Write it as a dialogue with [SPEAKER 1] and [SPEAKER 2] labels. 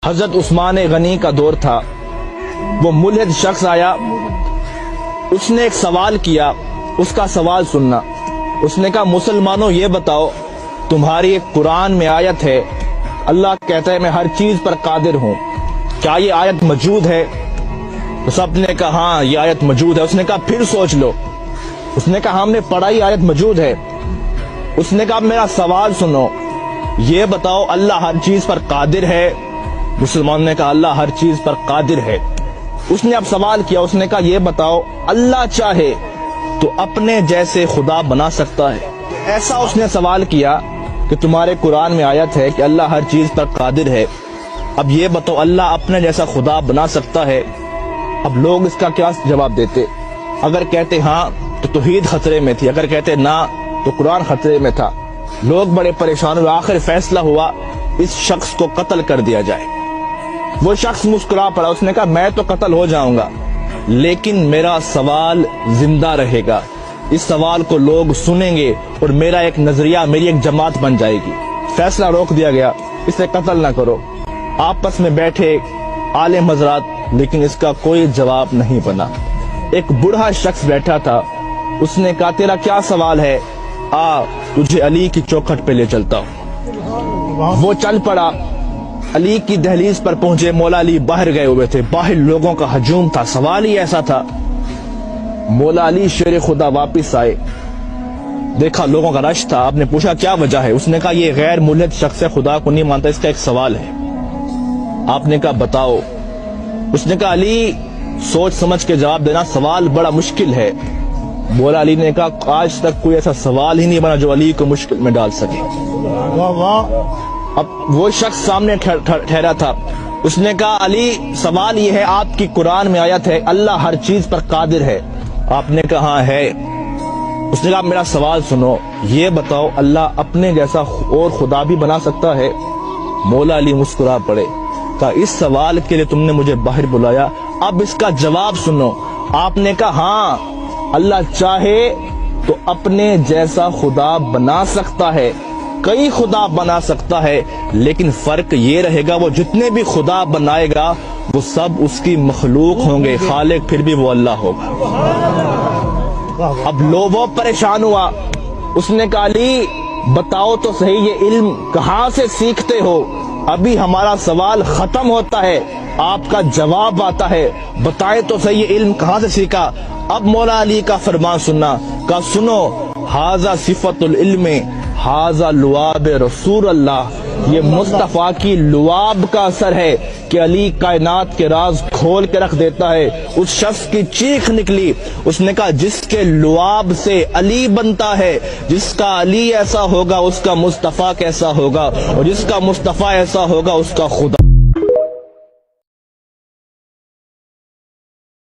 [SPEAKER 1] حضرت عثمان غنی کا دور تھا، وہ ملحد شخص آیا، اس نے ایک سوال کیا، اس کا سوال سننا۔ اس نے کہا مسلمانوں یہ بتاؤ، تمہاری ایک قرآن میں آیت ہے، اللہ کہتا ہے میں ہر چیز پر قادر ہوں، کیا یہ آیت موجود ہے؟ تو سب نے کہا ہاں یہ آیت موجود ہے۔ اس نے کہا پھر سوچ لو۔ اس نے کہا ہم نے پڑھا یہ آیت موجود ہے۔ اس نے کہا میرا سوال سنو، یہ بتاؤ اللہ ہر چیز پر قادر ہے؟ مسلمان نے کہا اللہ ہر چیز پر قادر ہے۔ اس نے اب سوال کیا، اس نے کہا یہ بتاؤ اللہ چاہے تو اپنے جیسے خدا بنا سکتا ہے؟ ایسا اس نے سوال کیا کہ تمہارے قرآن میں آیت ہے کہ اللہ ہر چیز پر قادر ہے، اب یہ بتاؤ اللہ اپنے جیسا خدا بنا سکتا ہے؟ اب لوگ اس کا کیا جواب دیتے؟ اگر کہتے ہاں تو توحید خطرے میں تھی، اگر کہتے نہ تو قرآن خطرے میں تھا۔ لوگ بڑے پریشان ہوئے، آخر فیصلہ ہوا اس شخص کو قتل کر دیا جائے۔ وہ شخص مسکرا پڑا، اس نے کہا میں تو قتل ہو جاؤں گا لیکن میرا سوال زندہ رہے گا، اس سوال کو لوگ سنیں گے اور میرا ایک نظریہ، میری ایک جماعت بن جائے گی۔ فیصلہ روک دیا گیا، اسے قتل نہ کرو۔ آپس میں بیٹھے عالم حضرات، لیکن اس کا کوئی جواب نہیں بنا۔ ایک بوڑھا شخص بیٹھا تھا، اس نے کہا تیرا کیا سوال ہے؟ آ تجھے علی کی چوکھٹ پہ لے چلتا ہوں۔ وہ چل پڑا، علی کی دہلیز پر پہنچے، مولا علی باہر گئے ہوئے تھے، باہر لوگوں کا ہجوم تھا، سوال ہی ایسا تھا۔ مولا علی شیر خدا واپس آئے، دیکھا لوگوں کا رش تھا، آپ نے پوچھا کیا وجہ ہے؟ اس نے کہا یہ غیر ملحد شخص خدا کو نہیں مانتا، اس کا ایک سوال ہے۔ آپ نے کہا بتاؤ۔ اس نے کہا علی سوچ سمجھ کے جواب دینا، سوال بڑا مشکل ہے۔ مولا علی نے کہا آج تک کوئی ایسا سوال ہی نہیں بنا جو علی کو مشکل میں ڈال سکے۔ اب وہ شخص سامنے ٹھہرا تھا، اس نے کہا علی سوال یہ ہے، آپ کی قرآن میں آیت ہے اللہ ہر چیز پر قادر ہے؟ آپ نے کہا ہاں ہے۔ اس نے کہا میرا سوال سنو، یہ بتاؤ اللہ اپنے جیسا اور خدا بھی بنا سکتا ہے؟ مولا علی مسکرا پڑے، کہا اس سوال کے لیے تم نے مجھے باہر بلایا، اب اس کا جواب سنو۔ آپ نے کہا ہاں اللہ چاہے تو اپنے جیسا خدا بنا سکتا ہے، کئی خدا بنا سکتا ہے، لیکن فرق یہ رہے گا وہ جتنے بھی خدا بنائے گا وہ سب اس کی مخلوق ہوں گے، خالق پھر بھی وہ اللہ ہوگا۔ اب لوگوں پریشان ہوا، اس نے کہا علی بتاؤ تو صحیح یہ علم کہاں سے سیکھتے ہو؟ ابھی ہمارا سوال ختم ہوتا ہے، آپ کا جواب آتا ہے، بتائیں تو صحیح یہ علم کہاں سے سیکھا؟ اب مولا علی کا فرمان سننا، کہا سنو ھذا صفت العلم ھذا لعاب رسول اللہ، یہ مصطفیٰ کی لعاب کا اثر ہے کہ علی کائنات کے راز کھول کے رکھ دیتا ہے۔ اس شخص کی چیخ نکلی، اس نے کہا جس کے لعاب سے علی بنتا ہے، جس کا علی ایسا ہوگا اس کا مصطفیٰ کیسا ہوگا، اور جس کا مصطفیٰ ایسا ہوگا اس کا خدا